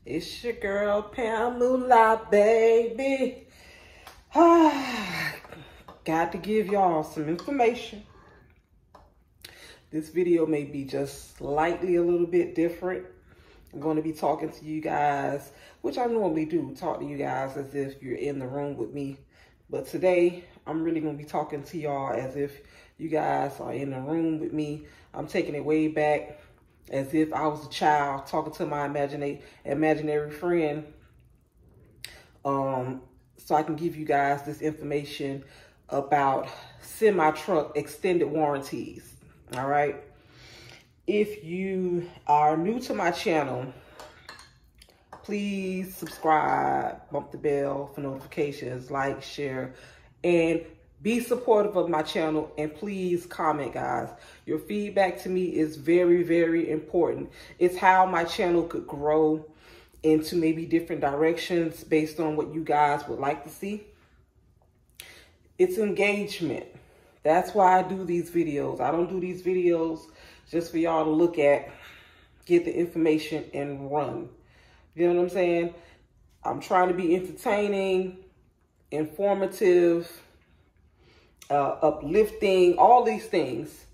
It's your girl, PamulahBaby. Got to give y'all some information. This video may be just slightly a little bit different. I'm going to be talking to you guys, which I normally do, talk to you guys as if you're in the room with me. But today, I'm really going to be talking to y'all as if you guys are in the room with me. I'm taking it way back as if I was a child talking to my imaginary friend. So I can give you guys this information about semi-truck extended warranties. All right. If you are new to my channel, please subscribe, bump the bell for notifications, like, share, and be supportive of my channel. And please comment, guys. Your feedback to me is very, very important. It's how my channel could grow into maybe different directions based on what you guys would like to see. It's engagement. That's why I do these videos. I don't do these videos just for y'all to look at, get the information, and run. You know what I'm saying? I'm trying to be entertaining, informative, uplifting, all these things.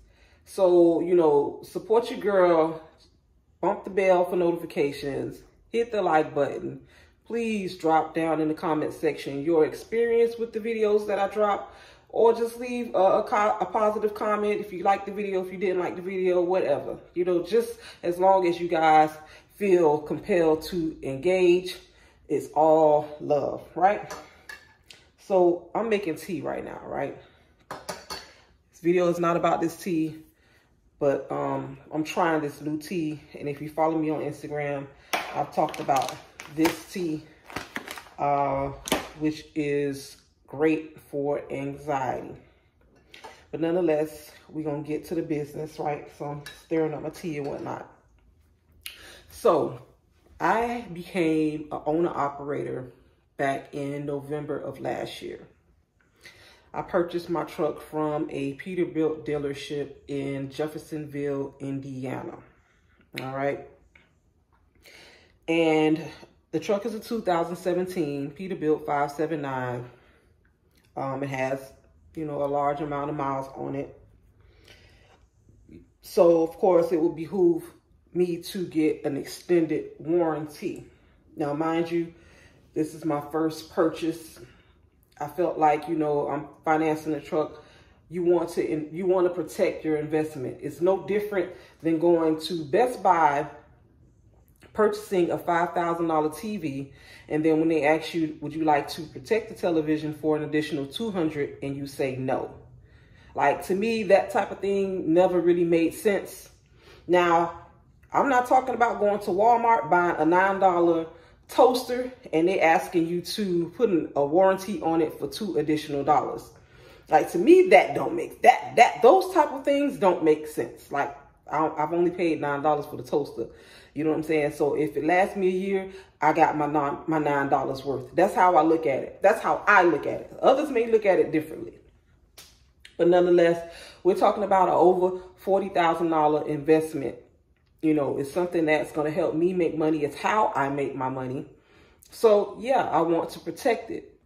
So, you know, support your girl, bump the bell for notifications, hit the like button. Please drop down in the comment section your experience with the videos that I drop, or just leave a positive comment if you like the video, if you didn't like the video, whatever. You know, just as long as you guys feel compelled to engage, it's all love, right? So I'm making tea right now, right? This video is not about this tea, but I'm trying this new tea. And if you follow me on Instagram, I've talked about this tea, which is great for anxiety. But nonetheless, we're going to get to the business, right? So I'm stirring up my tea and whatnot. So I became an owner-operator back in November of last year. I purchased my truck from a Peterbilt dealership in Jeffersonville, Indiana. All right. And the truck is a 2017 Peterbilt 579. It has, you know, a large amount of miles on it. So, of course, it would behoove me to get an extended warranty. Now, mind you, this is my first purchase. I felt like, you know, I'm financing a truck. You want to protect your investment. It's no different than going to Best Buy, purchasing a $5,000 TV, and then when they ask you, would you like to protect the television for an additional $200, and you say no. Like, to me, that type of thing never really made sense. Now, I'm not talking about going to Walmart, buying a $9 toaster, and they're asking you to put a warranty on it for $2 additional. Like, to me, that don't make those type of things don't make sense. Like, I've only paid $9 for the toaster. You know what I'm saying? So if it lasts me a year, I got my $9 worth. That's how I look at it. That's how I look at it. Others may look at it differently. But nonetheless, we're talking about an over $40,000 investment. You know, it's something that's going to help me make money. It's how I make my money. So, yeah, I want to protect it.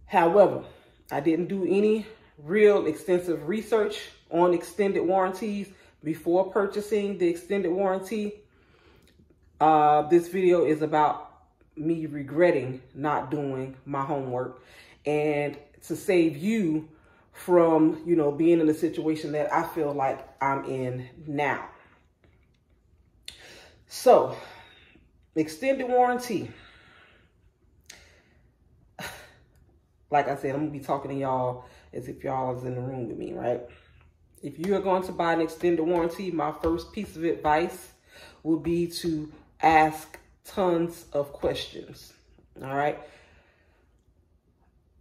However, I didn't do any real extensive research on extended warranties before purchasing the extended warranty. This video is about me regretting not doing my homework and to save you from, you know, being in a situation that I feel like I'm in now. So, extended warranty. Like I said, I'm going to be talking to y'all as if y'all is in the room with me, right? If you are going to buy an extended warranty, my first piece of advice would be to ask tons of questions, all right?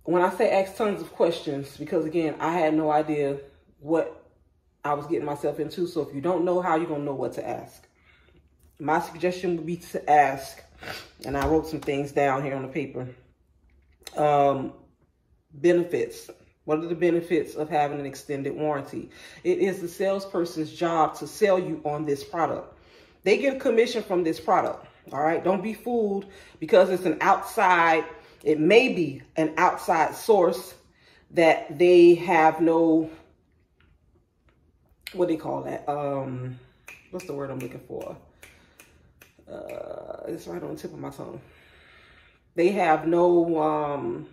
When I say ask tons of questions, because again, I had no idea what I was getting myself into. So if you don't know how, you're going to know what to ask. My suggestion would be to ask, and I wrote some things down here on the paper, benefits. What are the benefits of having an extended warranty? It is the salesperson's job to sell you on this product. They get a commission from this product, All right, don't be fooled because it's an outside, it may be an outside source that they have no, what do they call that? What's the word I'm looking for? It's right on the tip of my tongue. They have no,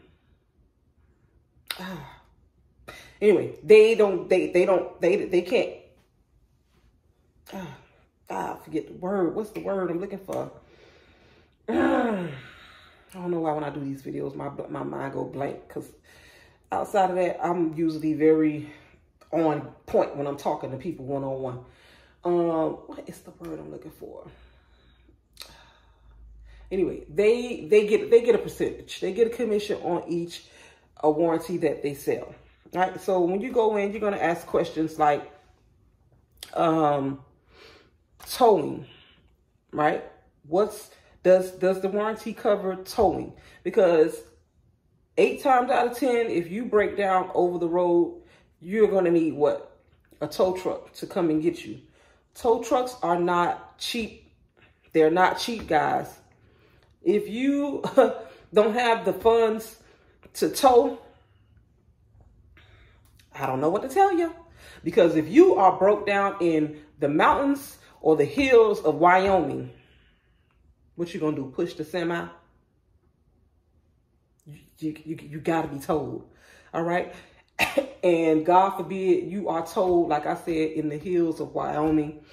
anyway, they can't, I forget the word. What's the word I'm looking for? I don't know why when I do these videos, my mind go blank, because outside of that, I'm usually very on point when I'm talking to people one-on-one. What is the word I'm looking for? Anyway, they get a percentage. They get a commission on each warranty that they sell. All right. So when you go in, you're gonna ask questions like towing, right? Does the warranty cover towing? Because 8 times out of 10, if you break down over the road, you're gonna need what? A tow truck to come and get you. Tow trucks are not cheap. They're not cheap, guys. If you don't have the funds to tow, I don't know what to tell you. Because if you are broke down in the mountains or the hills of Wyoming, what you gonna do? Push the semi? You gotta be towed. All right. And God forbid you are towed, like I said, in the hills of Wyoming.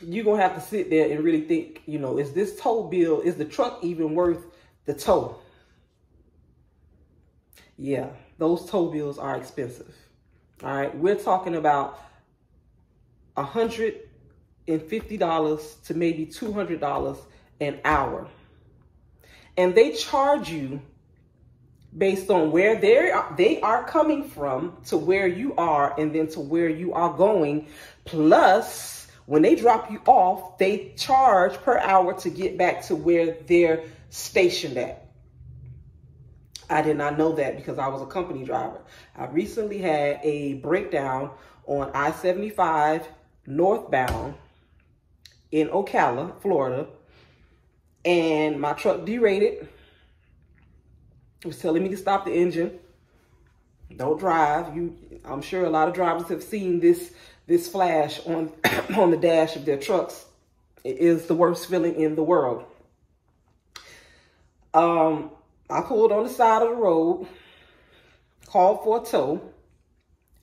You're going to have to sit there and really think, you know, is this tow bill, is the truck even worth the tow? Yeah, those tow bills are expensive. All right, we're talking about $150 to maybe $200 an hour. And they charge you based on where they are coming from to where you are and then to where you are going. Plus, when they drop you off, they charge per hour to get back to where they're stationed at. I did not know that because I was a company driver. I recently had a breakdown on I-75 northbound in Ocala, Florida, and my truck derated. It was telling me to stop the engine. Don't drive. I'm sure a lot of drivers have seen this flash on on the dash of their trucks. It is the worst feeling in the world. I pulled on the side of the road, called for a tow.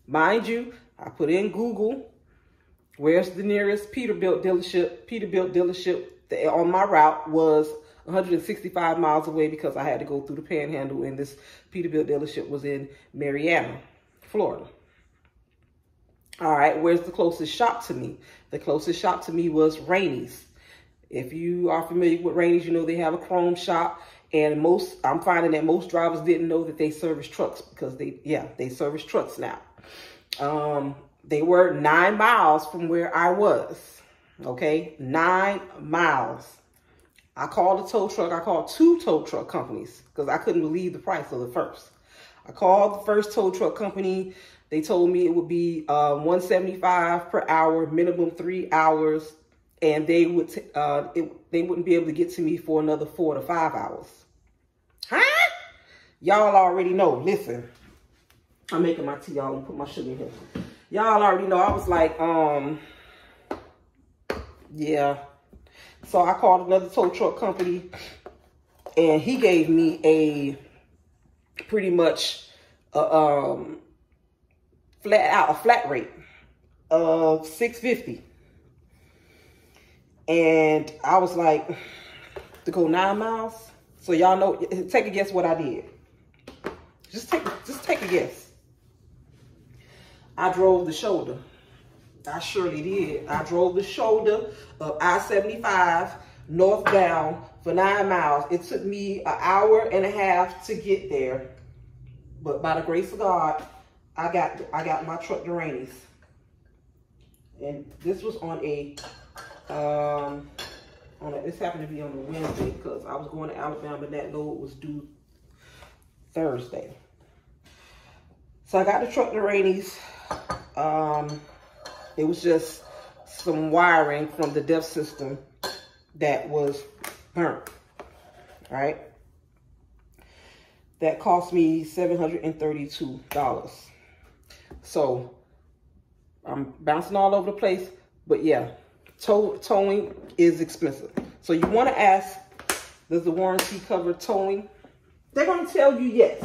Mind you, I put in Google, where's the nearest Peterbilt dealership? Peterbilt dealership on my route was 165 miles away because I had to go through the Panhandle, and this Peterbilt dealership was in Marietta, Florida. All right, where's the closest shop to me? The closest shop to me was Rainey's. If you are familiar with Rainey's, you know they have a chrome shop, and I'm finding that most drivers didn't know that they service trucks because they service trucks now. They were 9 miles from where I was. Okay, 9 miles. I called a tow truck. I called 2 tow truck companies because I couldn't believe the price of the first. I called the first tow truck company. They told me it would be $175 per hour, minimum 3 hours, and they wouldn't be able to get to me for another 4 to 5 hours. Huh? Y'all already know. Listen, I'm making my tea, y'all. I'm put my sugar in here. Y'all already know. I was like, yeah. So I called another tow truck company, and he gave me a pretty much flat rate of $650. And I was like, to go 9 miles. So y'all know, take a guess what I did. Just take a guess. I drove the shoulder. I surely did. I drove the shoulder of I-75 northbound for 9 miles. It took me an hour and a half to get there. But by the grace of God, I got my truck to Rainey's. And this was on this happened to be on a Wednesday because I was going to Alabama and that load was due Thursday. So I got the truck to Rainey's. It was just some wiring from the DEF system that was burnt, right? That cost me $732. So I'm bouncing all over the place, but yeah, towing is expensive. So you want to ask, does the warranty cover towing? They're going to tell you yes.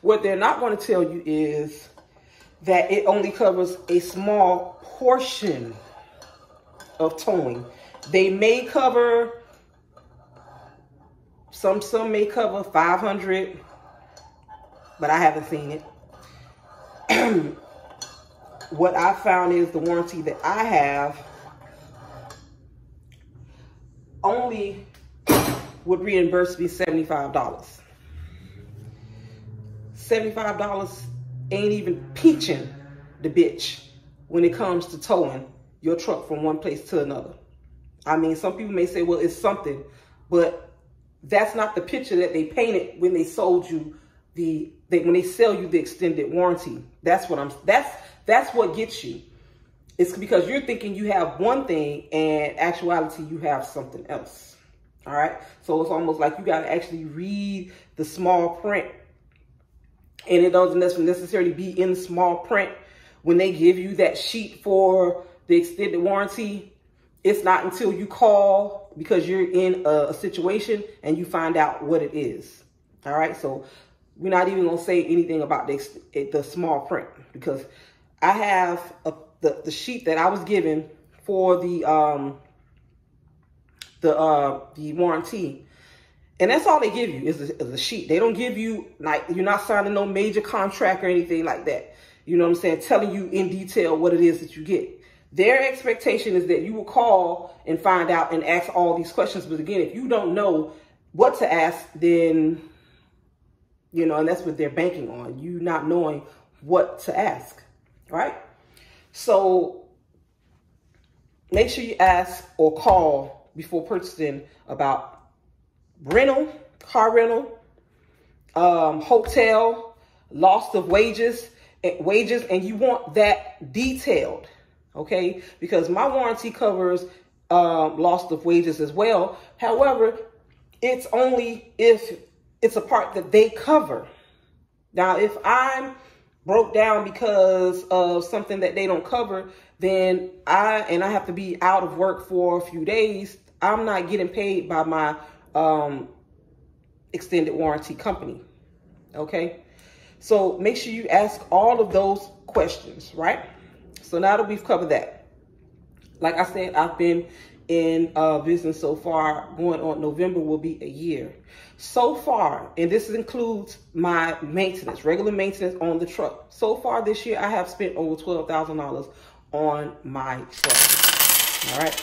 What they're not going to tell you is that it only covers a small portion of towing. They may cover, some may cover 500, but I haven't seen it. What I found is the warranty that I have only would reimburse me $75. $75 ain't even peaching the bitch when it comes to towing your truck from one place to another. I mean, some people may say, well, it's something, but that's not the picture that they painted when they sold you when they sell you the extended warranty. That's what gets you. It's because you're thinking you have one thing and actuality you have something else. All right. So it's almost like you got to actually read the small print. And it doesn't necessarily be in small print when they give you that sheet for the extended warranty. It's not until you call because you're in a situation and you find out what it is. All right. So we're not even going to say anything about the small print because I have the sheet that I was given for the warranty. And that's all they give you is a sheet. They don't give you, like, you're not signing no major contract or anything like that. You know what I'm saying? Telling you in detail what it is that you get. Their expectation is that you will call and find out and ask all these questions. But again, if you don't know what to ask, then, you know, and that's what they're banking on, you not knowing what to ask, right? So make sure you ask or call before purchasing about rental, car rental, hotel, loss of wages, and you want that detailed, okay? Because my warranty covers loss of wages as well. However, it's only if it's a part that they cover. Now, if I'm broke down because of something that they don't cover, then I have to be out of work for a few days, I'm not getting paid by my extended warranty company. Okay, so make sure you ask all of those questions, right? So now that we've covered that, like I said, I've been in business so far, going on November will be a year so far, and this includes my maintenance, regular maintenance on the truck. So far this year, I have spent over $12,000 on my truck. All right,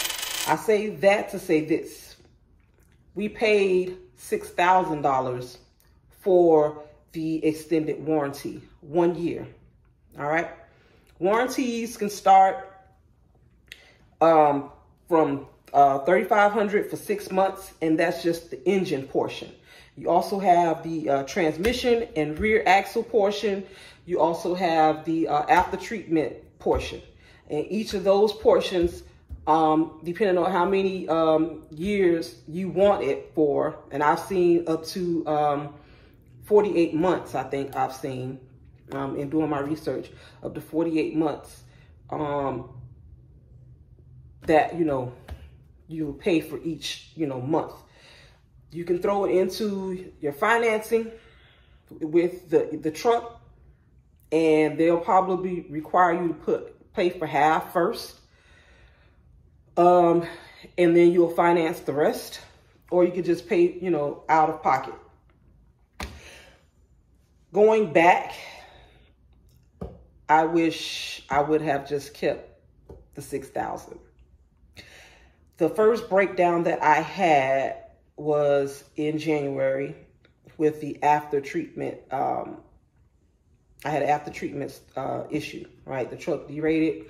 I say that to say this: we paid $6,000 for the extended warranty, 1 year. All right. Warranties can start from $3,500 for 6 months, and that's just the engine portion. You also have the transmission and rear axle portion. You also have the after treatment portion, and each of those portions, depending on how many years you want it for, and I've seen up to 48 months, I think I've seen in doing my research, up to 48 months, that, you know, you pay for each, you know, month. You can throw it into your financing with the truck, and they'll probably require you to pay for half first. And then you'll finance the rest, or you could just pay, you know, out of pocket. Going back, I wish I would have just kept the $6,000. The first breakdown that I had was in January with the after treatment. I had an after treatment issue, right? The truck derated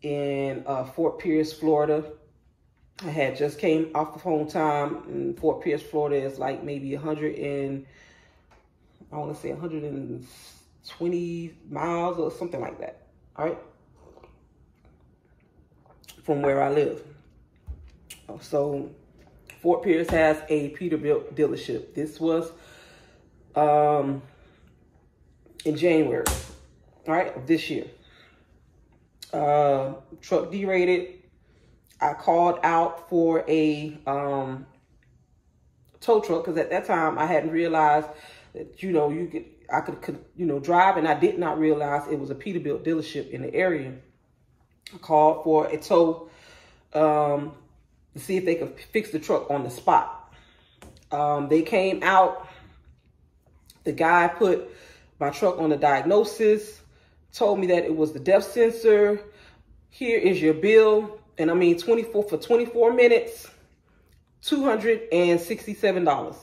in Fort Pierce, Florida. I had just came off of home time, and Fort Pierce, Florida is like maybe 120 miles or something like that, all right, from where I live. So Fort Pierce has a Peterbilt dealership. This was in January, all right, of this year. Truck derated. I called out for a tow truck because at that time I hadn't realized that, you know, I could drive, and I did not realize it was a Peterbilt dealership in the area. I called for a tow to see if they could fix the truck on the spot. They came out. The guy put my truck on the diagnosis, told me that it was the depth sensor. Here is your bill. And I mean, 24 minutes, $267.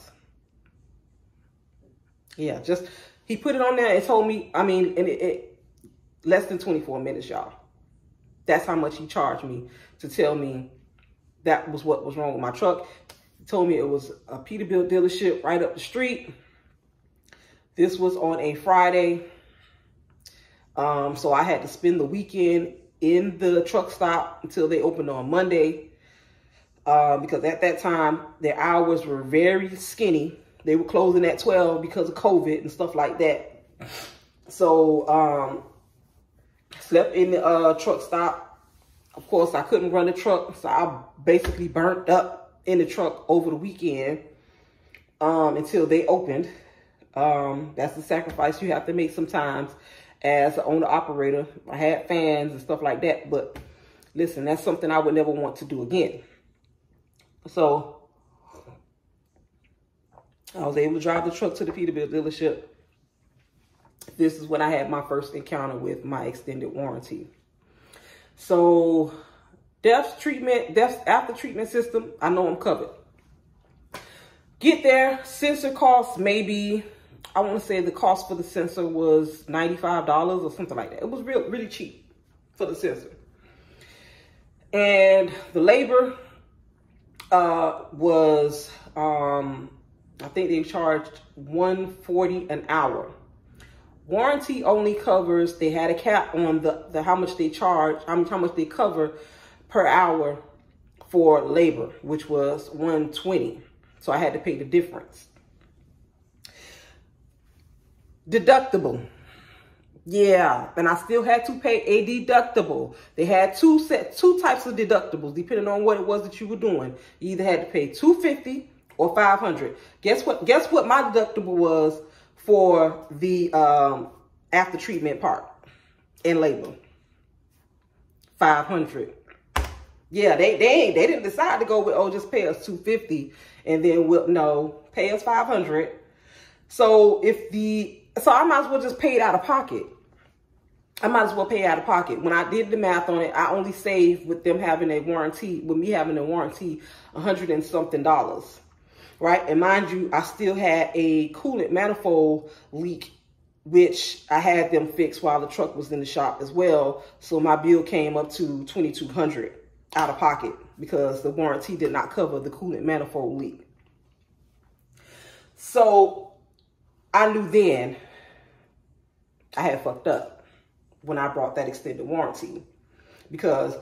Yeah, just, he put it on there and told me, I mean, and it less than 24 minutes, y'all. That's how much he charged me to tell me that was what was wrong with my truck. He told me it was a Peterbilt dealership right up the street. This was on a Friday. So I had to spend the weekend in the truck stop until they opened on Monday. Because at that time, their hours were very skinny. They were closing at 12 because of COVID and stuff like that. So, slept in the truck stop. Of course, I couldn't run the truck, so I basically burnt up in the truck over the weekend until they opened. That's the sacrifice you have to make sometimes as an owner-operator. I had fans and stuff like that, but listen, that's something I would never want to do again. So I was able to drive the truck to the Peterbilt dealership. This is when I had my first encounter with my extended warranty. So depth after treatment system, I know I'm covered. Get there, sensor costs maybe, I want to say the cost for the sensor was $95 or something like that. It was really cheap for the sensor. And the labor was, I think they charged $140 an hour. Warranty only covers, they had a cap on the how much they charge, how much they cover per hour for labor, which was $120. So I had to pay the difference. Deductible. Yeah, and I still had to pay a deductible. They had two types of deductibles, depending on what it was that you were doing. You either had to pay $250 or $500. Guess what my deductible was for the after treatment part and labor? $500. Yeah, they didn't decide to go with, oh, just pay us $250 and then pay us $500. So I might as well just pay it out of pocket. I might as well pay out of pocket. When I did the math on it, I only saved with them having a warranty, with me having a warranty, $100 and something, right? And mind you, I still had a coolant manifold leak, which I had them fix while the truck was in the shop as well. So my bill came up to $2,200 out of pocket because the warranty did not cover the coolant manifold leak. So I knew then I had fucked up when I brought that extended warranty, because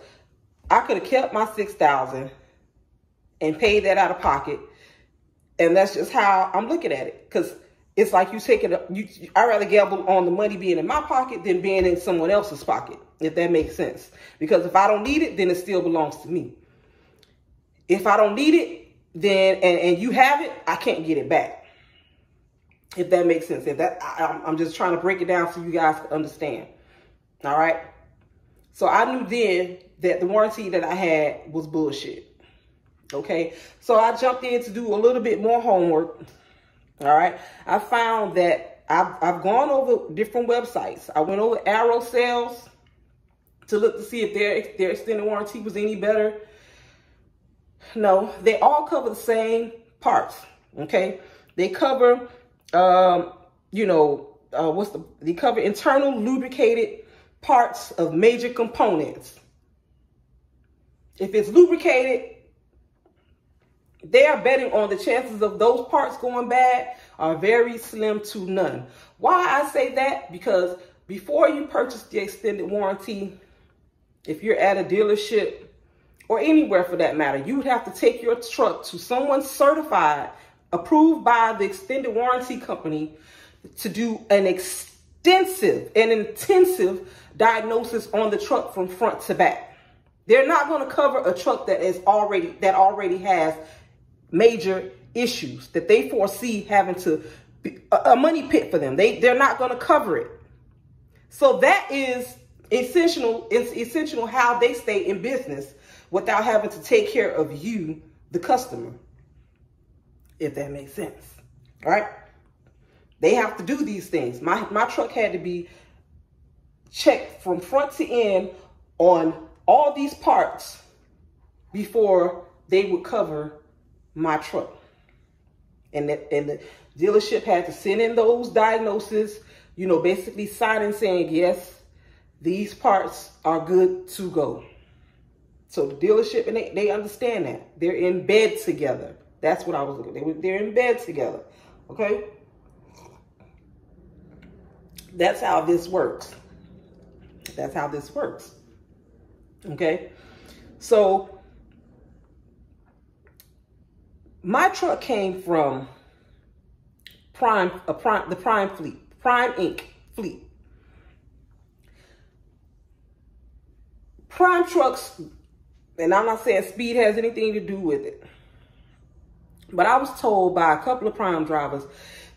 I could have kept my $6,000 and paid that out of pocket. And that's just how I'm looking at it. Because it's like I'd rather gamble on the money being in my pocket than being in someone else's pocket, if that makes sense. Because if I don't need it, then it still belongs to me. If I don't need it, then, and you have it, I can't get it back. If that makes sense. I'm just trying to break it down so you guys can understand. All right. So I knew then that the warranty that I had was bullshit. Okay. So I jumped in to do a little bit more homework. All right. I found that I've gone over different websites. I went over Arrow Sales to look to see if their extended warranty was any better. No, they all cover the same parts. Okay. They cover, they cover internal lubricated parts of major components. If it's lubricated, they are betting on the chances of those parts going bad are very slim to none. Why I say that? Because before you purchase the extended warranty, if you're at a dealership or anywhere for that matter, you would have to take your truck to someone certified, approved by the extended warranty company to do an extensive and intensive diagnosis on the truck from front to back. They're not going to cover a truck that already has major issues that they foresee having to be a money pit for them. They're not going to cover it. So that is essential. It's essential how they stay in business without having to take care of you, the customer, if that makes sense. All right. They have to do these things. My truck had to be checked from front to end on all these parts before they would cover my truck. And the dealership had to send in those diagnoses, you know, basically signing saying, yes, these parts are good to go. So the dealership, and they understand that. They're in bed together. That's what I was looking at. They're in bed together. Okay? That's how this works. That's how this works. Okay? So my truck came from the Prime Inc. fleet. Prime trucks, and I'm not saying speed has anything to do with it, but I was told by a couple of Prime drivers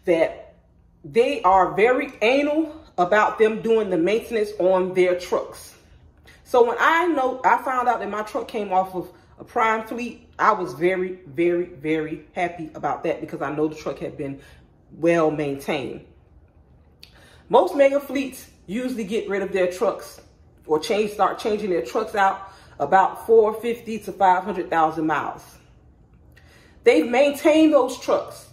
that they are very anal about them doing the maintenance on their trucks. So when I found out that my truck came off of a Prime fleet, I was very, very, very happy about that because I know the truck had been well maintained. Most mega fleets usually get rid of their trucks or start changing their trucks out about 450 to 500,000 miles. They've maintained those trucks.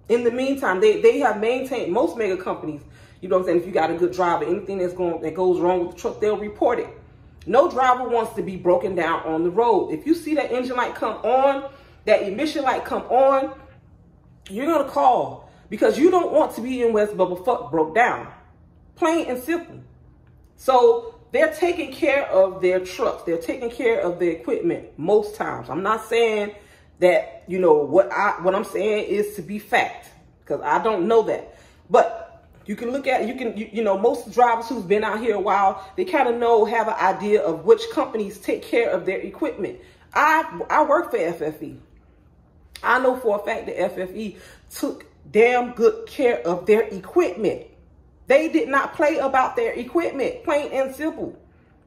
In the meantime, they have maintained, most mega companies, you know what I'm saying, if you got a good driver, anything that goes wrong with the truck, they'll report it. No driver wants to be broken down on the road. If you see that engine light come on, that emission light come on, you're going to call because you don't want to be in West Bubba broke down. Plain and simple. So they're taking care of their trucks. They're taking care of the equipment most times. I'm not saying that, you know, what I'm saying is to be fact because I don't know that. But you can look at, you know, most drivers who've been out here a while, they kind of have an idea of which companies take care of their equipment. I work for FFE. I know for a fact that FFE took damn good care of their equipment. They did not play about their equipment, plain and simple.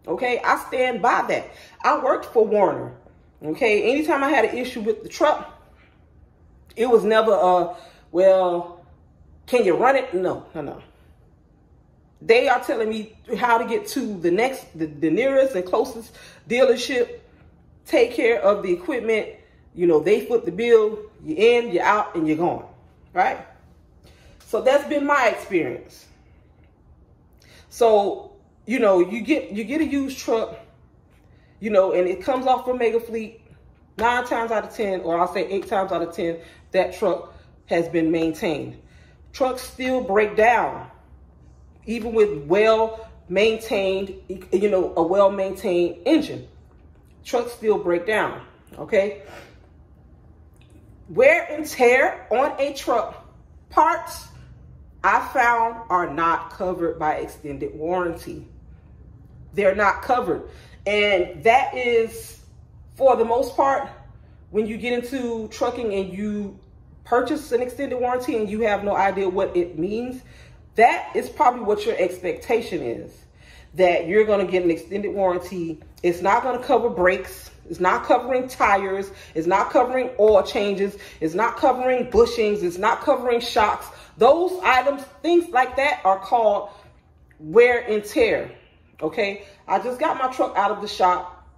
Okay, I stand by that. I worked for Warner. Okay, anytime I had an issue with the truck, it was never well, can you run it? No. They are telling me how to get to the nearest and closest dealership, take care of the equipment. You know, they foot the bill, you're in, you're out, and you're gone, right? So that's been my experience. So, you know, you get a used truck, you know, and it comes off from Mega Fleet, 9 times out of 10, or I'll say 8 times out of 10, that truck has been maintained. Trucks still break down, even with well-maintained, you know, a well-maintained engine. Trucks still break down, okay? Wear and tear on a truck, parts I found are not covered by extended warranty. They're not covered. And that is, for the most part, when you get into trucking and you purchase an extended warranty and you have no idea what it means, that is probably what your expectation is. That you're going to get an extended warranty. It's not going to cover brakes. It's not covering tires. It's not covering oil changes. It's not covering bushings. It's not covering shocks. Those items, things like that, are called wear and tear. Okay, I just got my truck out of the shop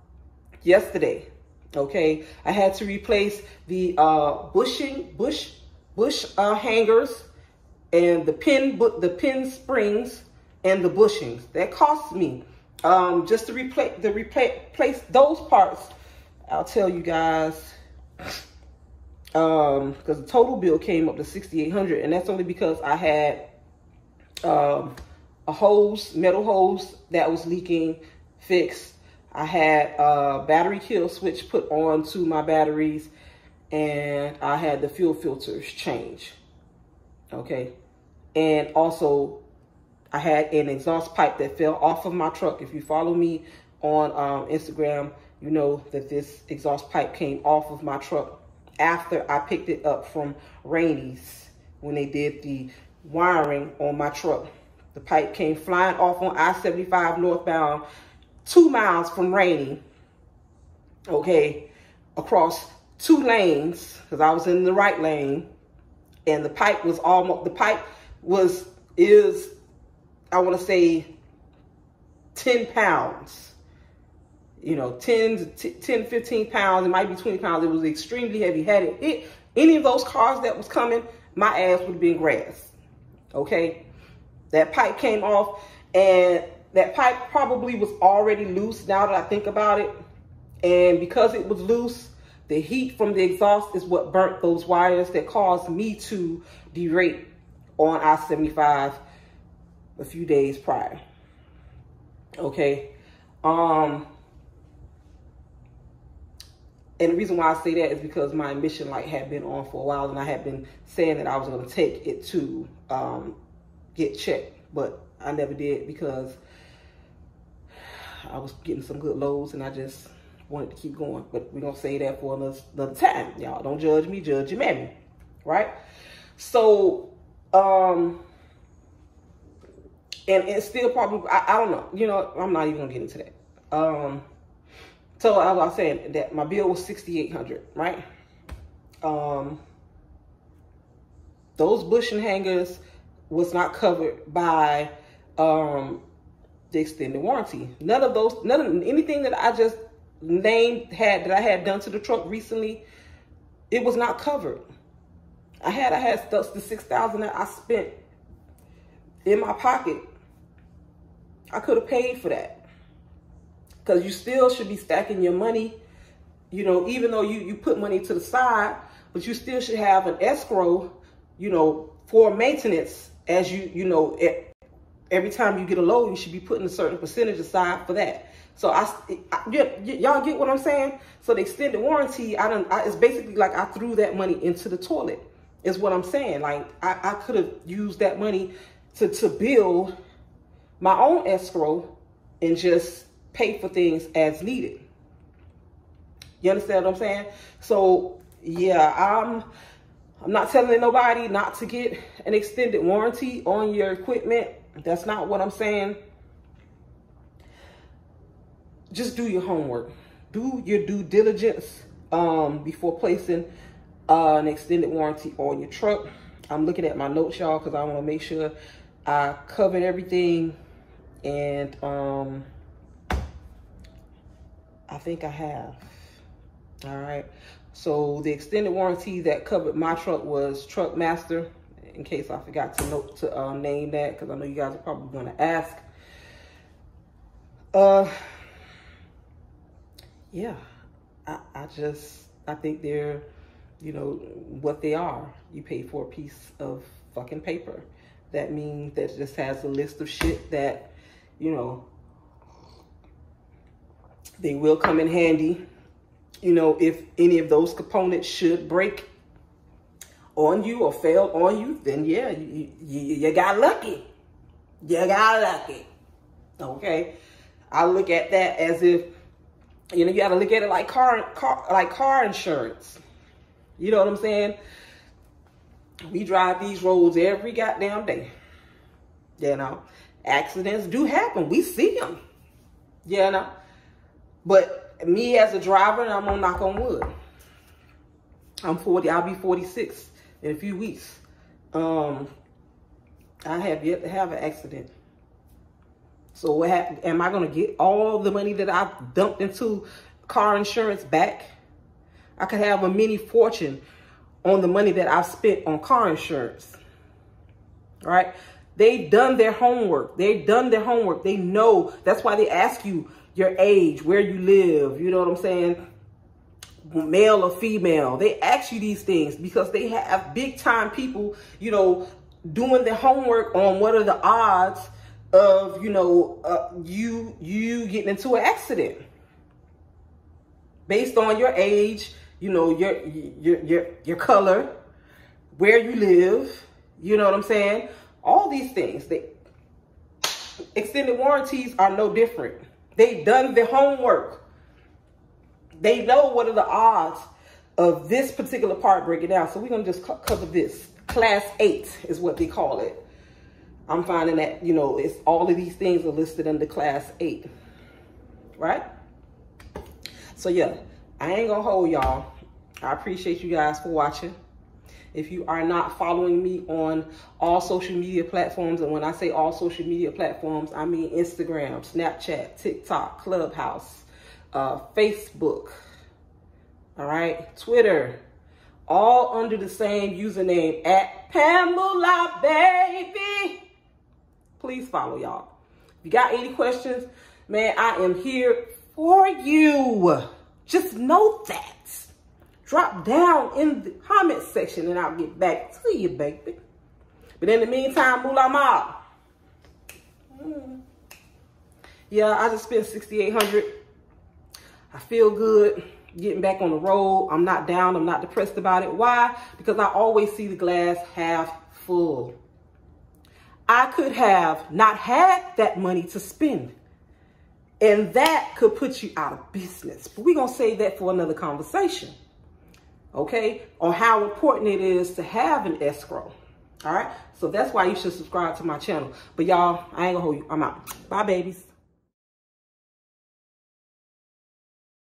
yesterday. Okay, I had to replace the bush hangers and the pin springs and the bushings. That cost me just to replace those parts. I'll tell you guys, because the total bill came up to $6,800, and that's only because I had a metal hose that was leaking fixed. I had a battery kill switch put on to my batteries, and I had the fuel filters changed. Okay. And also I had an exhaust pipe that fell off of my truck. If you follow me on Instagram, you know that this exhaust pipe came off of my truck after I picked it up from Rainey's when they did the wiring on my truck. The pipe came flying off on I-75 northbound, 2 miles from Rainey, okay, across 2 lanes, because I was in the right lane, and the pipe was I want to say 10 pounds, you know, 10, 15 pounds. It might be 20 pounds. It was extremely heavy. Had it hit any of those cars that was coming, my ass would have been grass. Okay. That pipe came off, and that pipe probably was already loose now that I think about it. And because it was loose, the heat from the exhaust is what burnt those wires that caused me to derate on I-75 a few days prior. Okay. And the reason why I say that is because my emission light had been on for a while, and I had been saying that I was going to take it to get checked, but I never did because I was getting some good loads and I just wanted to keep going. But we're going to say that for another time. Y'all don't judge me, judge your mammy. Right? So, and it's still probably, I don't know. You know, I'm not even going to get into that. So I was saying that my bill was $6,800, right? Those bushing hangers was not covered by the extended warranty. None of anything that I just named that I had done to the truck recently, it was not covered. I had the $6,000 that I spent in my pocket. I could have paid for that. Because you still should be stacking your money, you know, even though you put money to the side, but you still should have an escrow, you know, for maintenance. As you know, every time you get a load, you should be putting a certain percentage aside for that. So y'all get what I'm saying? So the extended warranty, it's basically like I threw that money into the toilet, is what I'm saying. Like I could have used that money to build my own escrow and just pay for things as needed. You understand what I'm saying? So yeah, I'm not telling nobody not to get an extended warranty on your equipment. That's not what I'm saying. Just do your homework. Do your due diligence before placing an extended warranty on your truck. I'm looking at my notes, y'all, because I want to make sure I covered everything. And I think I have. All right. So the extended warranty that covered my truck was Truck Master, in case I forgot to name that, because I know you guys are probably going to ask. Yeah, I think they're, you know, what they are. You pay for a piece of fucking paper. That means that just has a list of shit that, you know, they will come in handy. You know, if any of those components should break on you or fail on you, then yeah, you got lucky. You got lucky. Okay. I look at that as if, you know, you got to look at it like car insurance. You know what I'm saying? We drive these roads every goddamn day. You know, accidents do happen. We see them. You know, but me as a driver, and I'm gonna knock on wood. I'm 40. I'll be 46 in a few weeks. I have yet to have an accident. So what happened? Am I gonna get all the money that I've dumped into car insurance back? I could have a mini fortune on the money that I've spent on car insurance. All right? They've done their homework. They've done their homework. They know. That's why they ask you your age, where you live. You know what I'm saying? Male or female. They ask you these things because they have big time people, you know, doing their homework on what are the odds of, you know, you getting into an accident. based on your age, you know, your color, where you live, you know what I'm saying? All these things. Extended warranties are no different. They've done their homework. They know what are the odds of this particular part breaking down. So we're going to just cover this. Class 8 is what they call it. I'm finding that, you know, it's all of these things are listed under Class 8. Right? So yeah, I ain't going to hold y'all. I appreciate you guys for watching. If you are not following me on all social media platforms, and when I say all social media platforms, I mean Instagram, Snapchat, TikTok, Clubhouse, Facebook, all right, Twitter, all under the same username at PamulahBaby. Please follow, y'all. If you got any questions, man, I am here for you. Just know that. Drop down in the comment section and I'll get back to you, baby. But in the meantime, Moolah Mob. Yeah, I just spent $6,800. I feel good getting back on the road. I'm not down. I'm not depressed about it. Why? Because I always see the glass half full. I could have not had that money to spend. And that could put you out of business. But we're going to save that for another conversation. Okay, on how important it is to have an escrow. All right, so that's why you should subscribe to my channel. But y'all, I ain't gonna hold you. I'm out. Bye, babies.